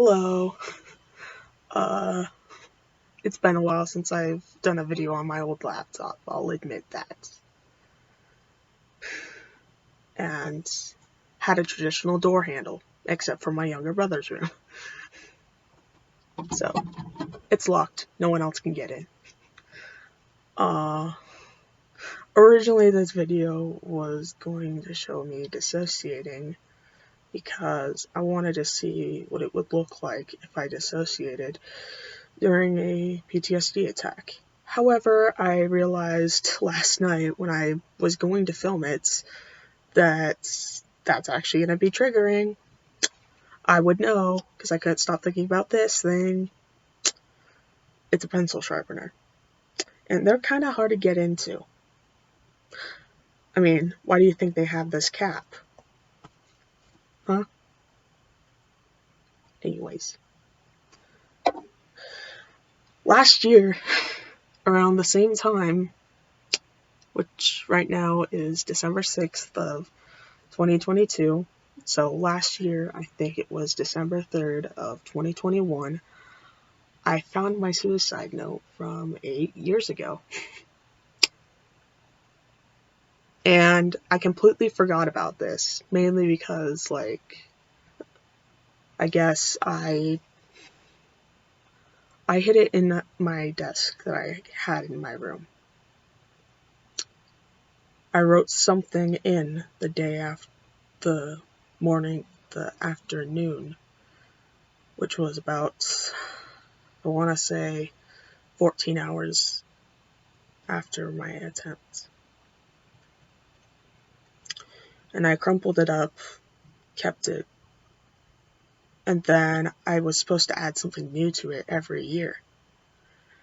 Hello. Uh, it's been a while since I've done a video on my old laptop, I'll admit that. And had a traditional door handle, except for my younger brother's room. So, it's locked. No one else can get in. Originally this video was going to show me dissociating because I wanted to see what it would look like if I dissociated during a PTSD attack. However, I realized last night when I was going to film it that that's actually going to be triggering. I would know because I couldn't stop thinking about this thing. It's a pencil sharpener. And they're kind of hard to get into. I mean, why do you think they have this cap? Huh? Anyways. Last year, around the same time, which right now is December 6th of 2022, so last year, I think it was December 3rd of 2021, I found my suicide note from 8 years ago. And I completely forgot about this, mainly because, I guess I hid it in my desk that I had in my room. I wrote something in the day after the morning, the afternoon, which was about, I want to say, 14 hours after my attempt. And I crumpled it up, kept it, and then I was supposed to add something new to it every year.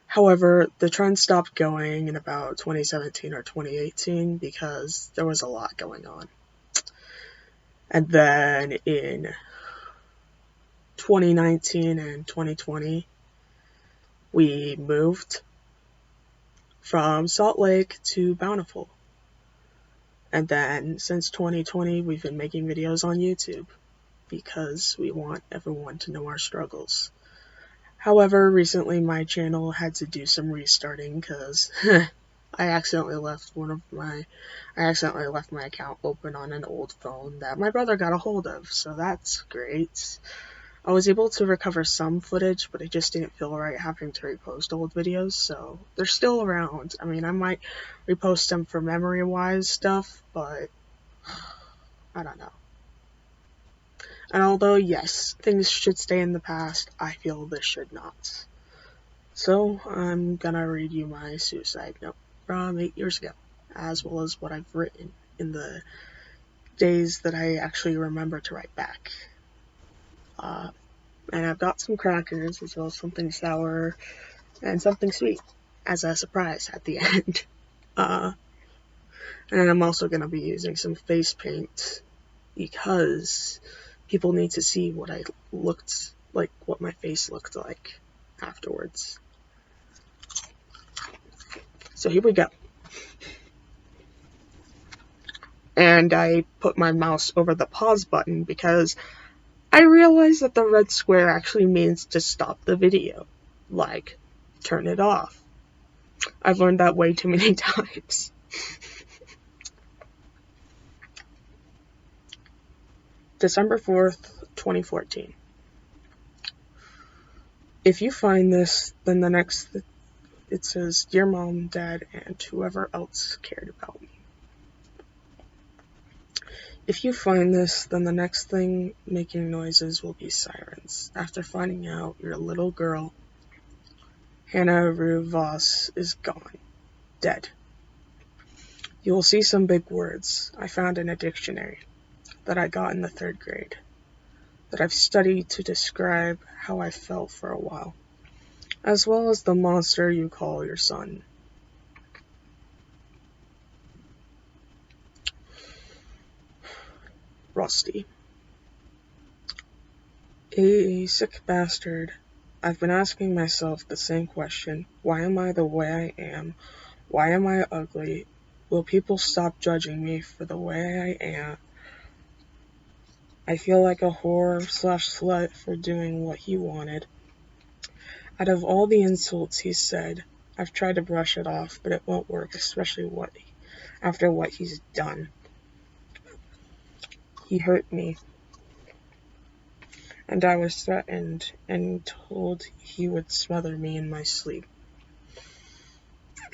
However, the trend stopped going in about 2017 or 2018 because there was a lot going on. And then in 2019 and 2020, we moved from Salt Lake to Bountiful. And then since 2020, we've been making videos on YouTube because we want everyone to know our struggles. However, recently my channel had to do some restarting because I accidentally left my account open on an old phone that my brother got a hold of, so that's great. I was able to recover some footage, but it just didn't feel right having to repost old videos, so they're still around. I mean, I might repost them for memory-wise stuff, but I don't know. And although, yes, things should stay in the past, I feel this should not. So, I'm gonna read you my suicide note from 8 years ago, as well as what I've written in the days that I actually remember to write back. And I've got some crackers, as well as something sour and something sweet, as a surprise at the end. And I'm also gonna be using some face paint, because people need to see what I looked like, what my face looked like afterwards. So here we go. And I put my mouse over the pause button because I realized that the red square actually means to stop the video. Like, turn it off. I've learned that way too many times. December 4th, 2014. If you find this, then the next, it says, Dear Mom, Dad, and whoever else cared about me. If you find this, then the next thing making noises will be sirens. After finding out your little girl, Hannah Rue Voss, is gone. Dead. You will see some big words I found in a dictionary that I got in the 3rd grade, that I've studied to describe how I felt for a while, as well as the monster you call your son. Rusty. A sick bastard. I've been asking myself the same question. Why am I the way I am? Why am I ugly? Will people stop judging me for the way I am? I feel like a whore / slut for doing what he wanted. Out of all the insults he said, I've tried to brush it off, but it won't work, especially after what he's done. He hurt me, and I was threatened and told he would smother me in my sleep.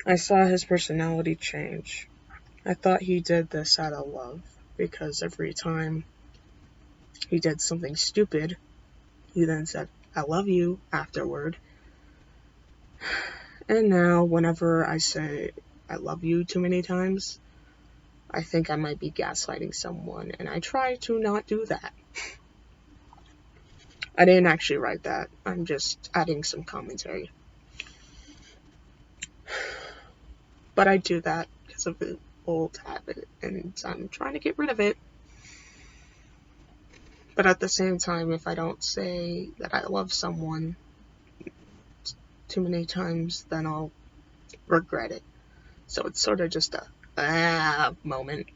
I saw his personality change. I thought he did this out of love, because every time he did something stupid, he then said, "I love you," afterward. And now, whenever I say "I love you" too many times, I think I might be gaslighting someone, and I try to not do that. I didn't actually write that. I'm just adding some commentary. But I do that because of an old habit, and I'm trying to get rid of it. But at the same time, if I don't say that I love someone too many times, then I'll regret it. So it's sort of just a moment.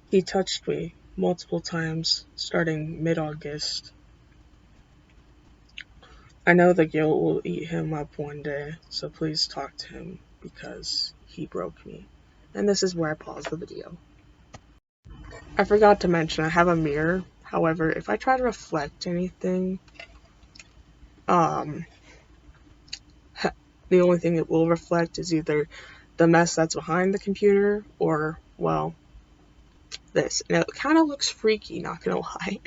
He touched me multiple times starting mid-August. I know the guilt will eat him up one day, so please talk to him because he broke me. And this is where I pause the video. I forgot to mention I have a mirror. However, if I try to reflect anything, the only thing it will reflect is either the mess that's behind the computer or, well, this. And it kind of looks freaky, not gonna lie.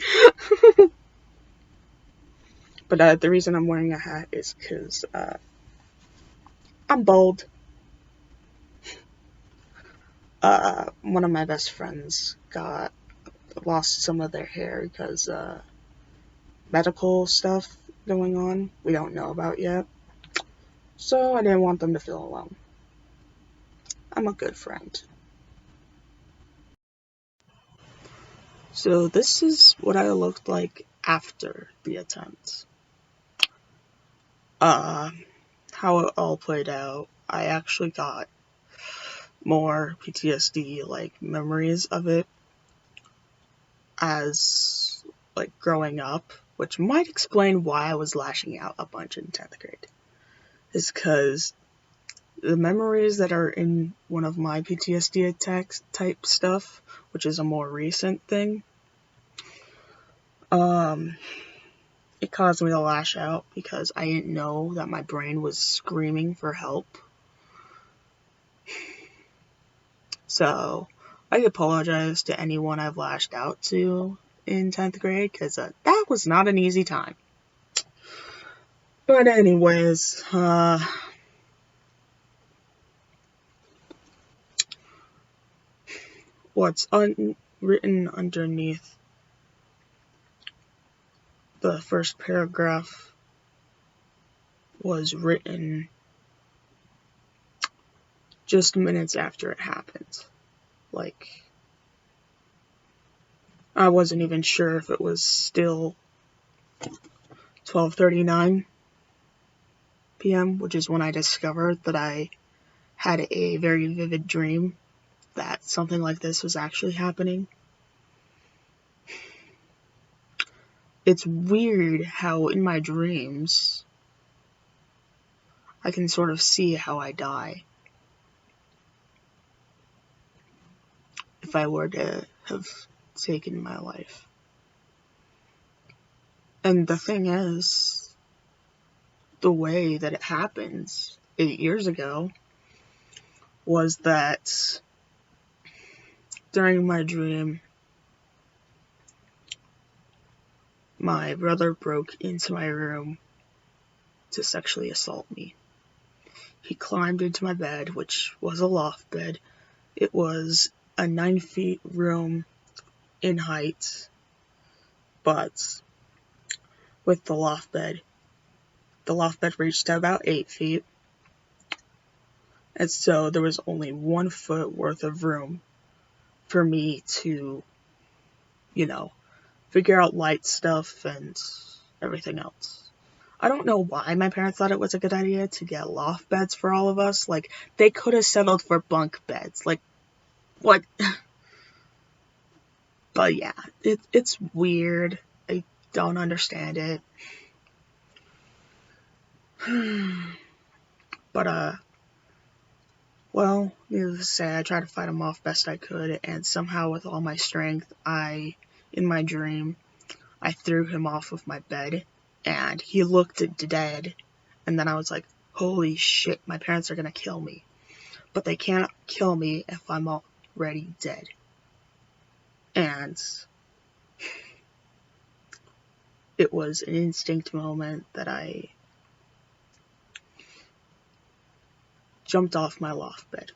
But the reason I'm wearing a hat is because I'm bald. One of my best friends lost some of their hair because medical stuff going on we don't know about yet. So I didn't want them to feel alone. I'm a good friend. So this is what I looked like after the attempt. How it all played out, I actually got more PTSD, like memories of it as like growing up, which might explain why I was lashing out a bunch in 10th grade. Is because the memories that are in one of my PTSD attacks type stuff, which is a more recent thing, it caused me to lash out because I didn't know that my brain was screaming for help. So I apologize to anyone I've lashed out to in 10th grade because that was not an easy time. But anyways, what's written underneath the first paragraph was written just minutes after it happened. Like, I wasn't even sure if it was still 12:39 p.m., which is when I discovered that I had a very vivid dream that something like this was actually happening. It's weird how in my dreams I can sort of see how I die if I were to have taken my life. And the thing is, the way that it happens 8 years ago was that during my dream, my brother broke into my room to sexually assault me. He climbed into my bed, which was a loft bed. It was a 9-foot room in height, but with the loft bed reached to about 8 feet. And so there was only 1 foot worth of room for me to, figure out light stuff and everything else. I don't know why my parents thought it was a good idea to get loft beds for all of us. Like, they could have settled for bunk beds. Like, what? But yeah, it's weird. I don't understand it. But, well, needless to say, I tried to fight him off best I could, and somehow with all my strength, in my dream, I threw him off of my bed, and he looked dead, and then I was like, holy shit, my parents are gonna kill me. But they can't kill me if I'm already dead. And it was an instinct moment that I jumped off my loft bed.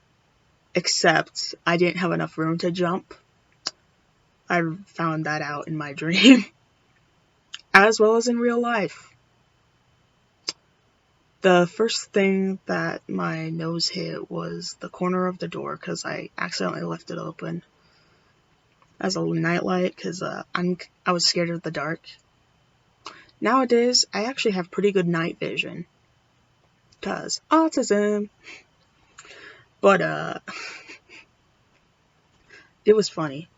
Except I didn't have enough room to jump. I found that out in my dream, as well as in real life. The first thing that my nose hit was the corner of the door because I accidentally left it open as a nightlight because I was scared of the dark. Nowadays, I actually have pretty good night vision because autism. But it was funny.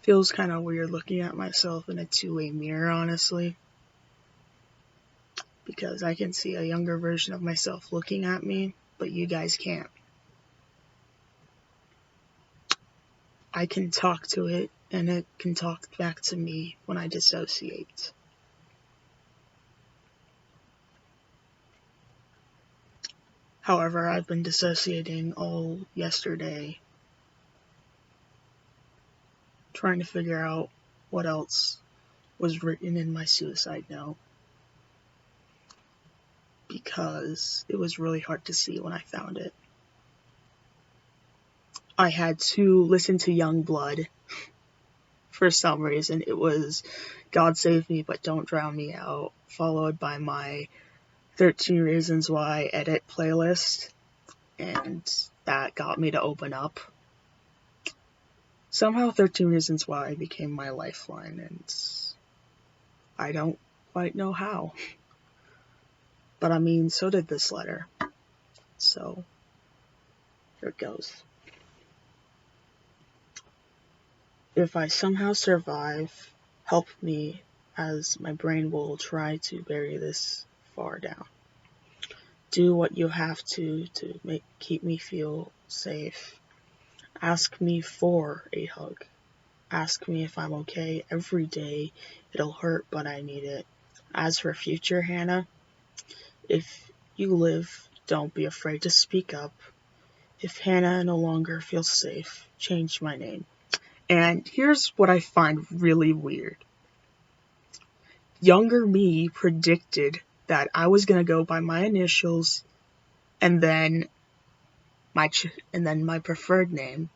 Feels kind of weird looking at myself in a two-way mirror, honestly. Because I can see a younger version of myself looking at me, but you guys can't. I can talk to it, and it can talk back to me when I dissociate. However, I've been dissociating all yesterday, trying to figure out what else was written in my suicide note. Because it was really hard to see when I found it. I had to listen to Youngblood. For some reason, it was God Save Me But Don't Drown Me Out, followed by my 13 Reasons Why edit playlist, and that got me to open up. Somehow 13 Reasons Why became my lifeline, and I don't quite know how. But I mean, so did this letter. So, here it goes. If I somehow survive, help me, as my brain will try to bury this far down. Do what you have to keep me feel safe. Ask me for a hug. Ask me if I'm okay every day. It'll hurt, but I need it. As for future Hannah, if you live, don't be afraid to speak up. If Hannah no longer feels safe, change my name. And here's what I find really weird. Younger me predicted that I was going to go by my initials and then my preferred name.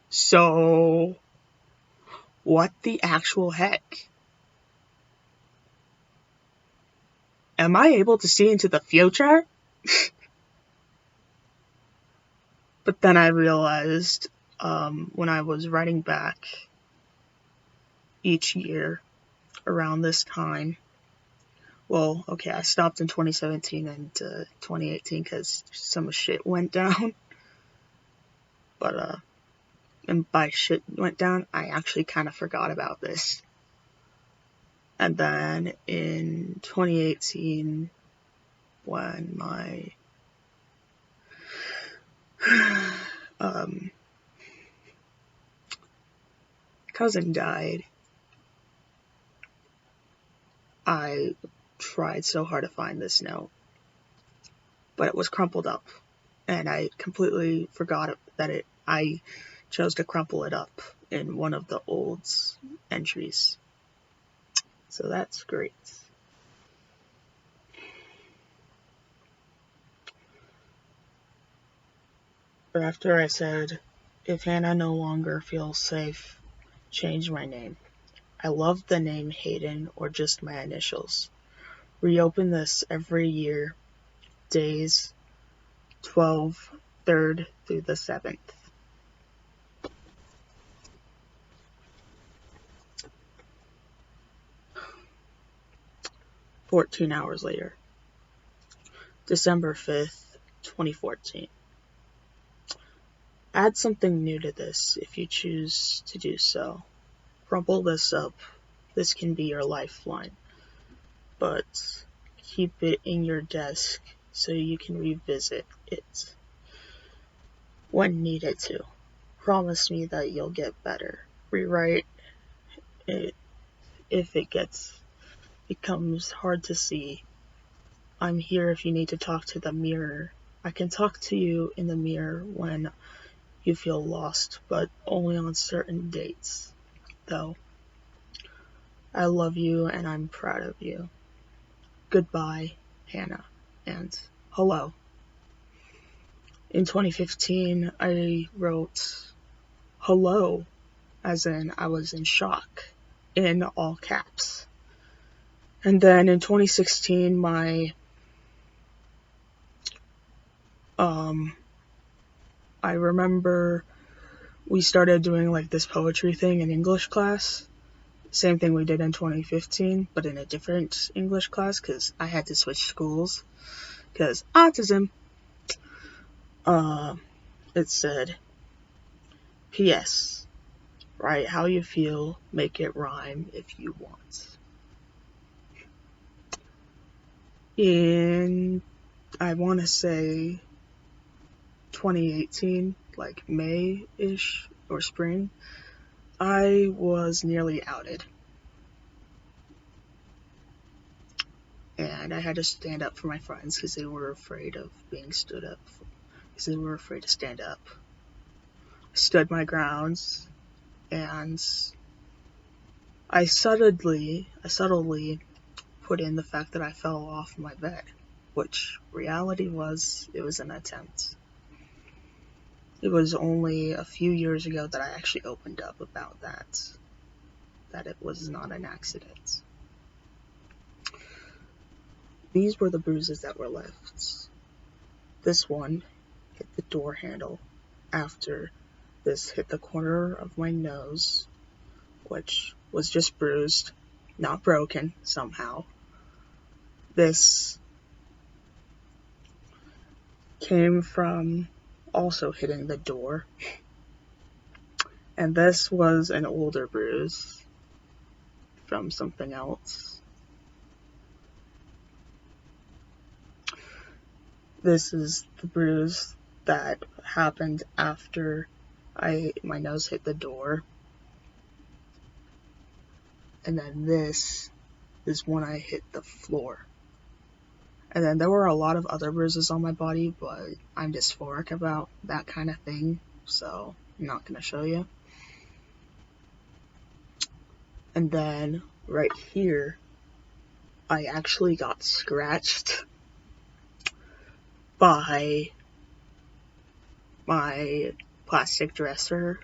So, what the actual heck? Am I able to see into the future? But then I realized when I was writing back each year around this time, well, okay, I stopped in 2017 and 2018 because some shit went down. But, and by shit went down, I actually kind of forgot about this. And then in 2018, when my cousin died, I tried so hard to find this note, but it was crumpled up, and I completely forgot that I chose to crumple it up in one of the old entries. So that's great. After I said, if Hannah no longer feels safe, change my name. I love the name Hayden or just my initials. Reopen this every year, days 12, 3rd through the 7th. 14 hours later, December 5th, 2014. Add something new to this if you choose to do so. Crumple this up. This can be your lifeline. But keep it in your desk so you can revisit it when needed to. Promise me that you'll get better. Rewrite it if it becomes hard to see. I'm here if you need to talk to the mirror. I can talk to you in the mirror when you feel lost, but only on certain dates, though. I love you and I'm proud of you. Goodbye, Hannah, and hello. In 2015, I wrote hello, as in I was in shock, in all caps. And then in 2016, I remember we started doing like this poetry thing in English class. Same thing we did in 2015, but in a different English class because I had to switch schools because autism. It said, P.S. Write how you feel, make it rhyme if you want. In, I want to say 2018, like May-ish or spring, I was nearly outed. And I had to stand up for my friends because they were afraid of being stood up for, because they were afraid to stand up. I stood my grounds, and I subtly put in the fact that I fell off my bed, which reality was, it was an attempt. It was only a few years ago that I actually opened up about that it was not an accident. These were the bruises that were left. This one hit the door handle after this hit the corner of my nose, which was just bruised, not broken somehow. This came from also hitting the door. And this was an older bruise from something else. This is the bruise that happened after my nose hit the door. And then this is when I hit the floor. And then there were a lot of other bruises on my body, but I'm dysphoric about that kind of thing, so I'm not going to show you. And then right here, I actually got scratched by my plastic dresser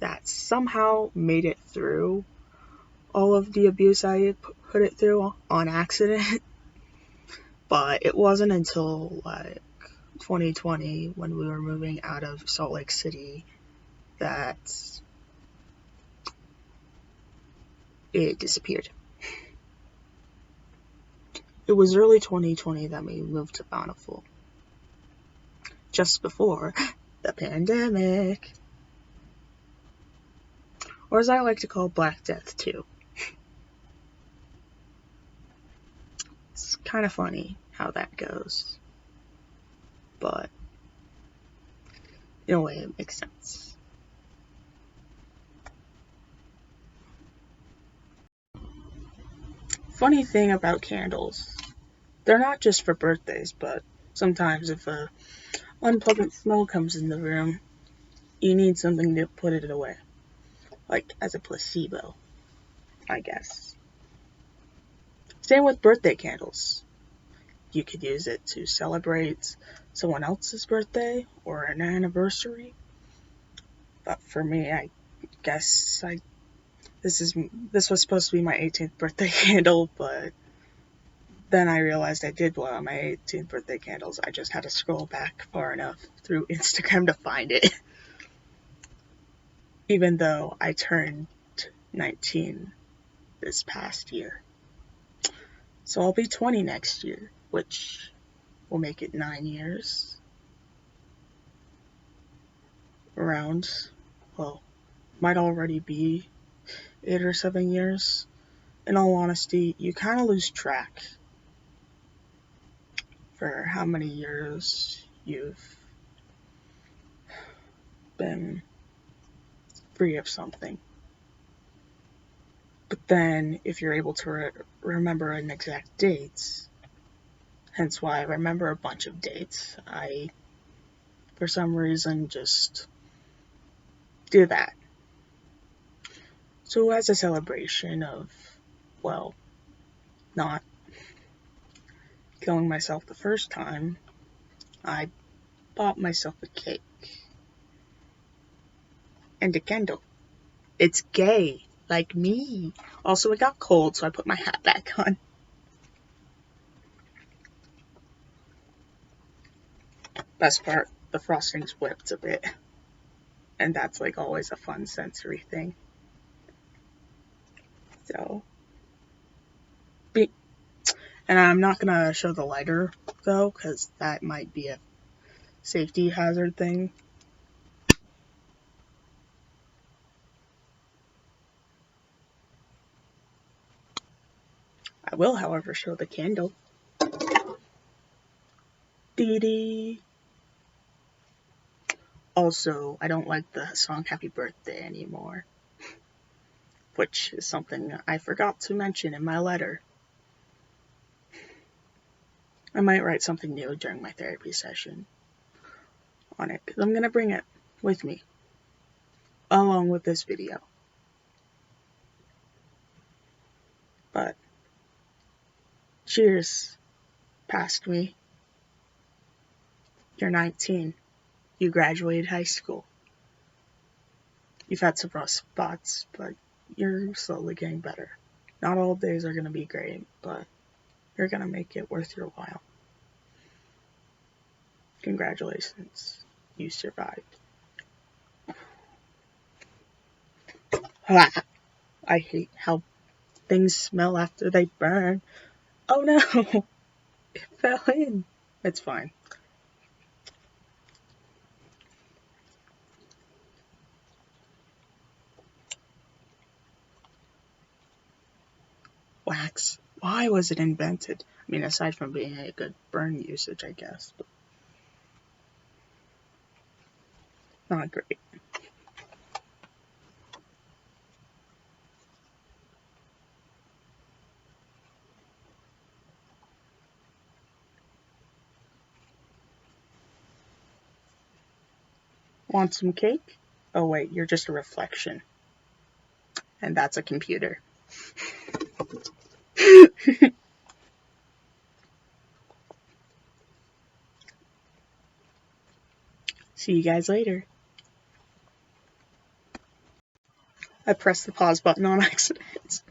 that somehow made it through all of the abuse I put it through on accident. But it wasn't until like 2020 when we were moving out of Salt Lake City that it disappeared. It was early 2020 that we moved to Bountiful, just before the pandemic, or as I like to call Black Death 2. It's kind of funny how that goes, but in a way it makes sense. Funny thing about candles, they're not just for birthdays, but sometimes if a unpleasant smell comes in the room, you need something to put it away, like as a placebo, I guess. Same with birthday candles. You could use it to celebrate someone else's birthday or an anniversary. But for me, I guess this was supposed to be my 18th birthday candle, but then I realized I did blow out my 18th birthday candles. I just had to scroll back far enough through Instagram to find it. Even though I turned 19 this past year. So I'll be 20 next year, which will make it 9 years. Around, well, might already be 8 or 7 years. In all honesty, you kind of lose track for how many years you've been free of something. But then, if you're able to remember an exact date, hence why I remember a bunch of dates, I, for some reason, just do that. So, as a celebration of, well, not killing myself the first time, I bought myself a cake and a candle. It's gay, like me. Also, it got cold, so I put my hat back on. Best part, the frosting's whipped a bit. And that's like always a fun sensory thing. So, and I'm not gonna show the lighter though, because that might be a safety hazard thing. I will, however, show the candle. Dee dee. Also, I don't like the song Happy Birthday anymore, which is something I forgot to mention in my letter. I might write something new during my therapy session on it, because I'm going to bring it with me, along with this video. But, cheers, past me. You're 19. You graduated high school. You've had some rough spots, but you're slowly getting better. Not all days are going to be great, but you're going to make it worth your while. Congratulations. You survived. I hate how things smell after they burn. Oh no! It fell in. It's fine. Wax. Why was it invented? I mean, aside from being a good burn usage, I guess. But not great. Want some cake? Oh wait, you're just a reflection. And that's a computer. See you guys later. I pressed the pause button on accident.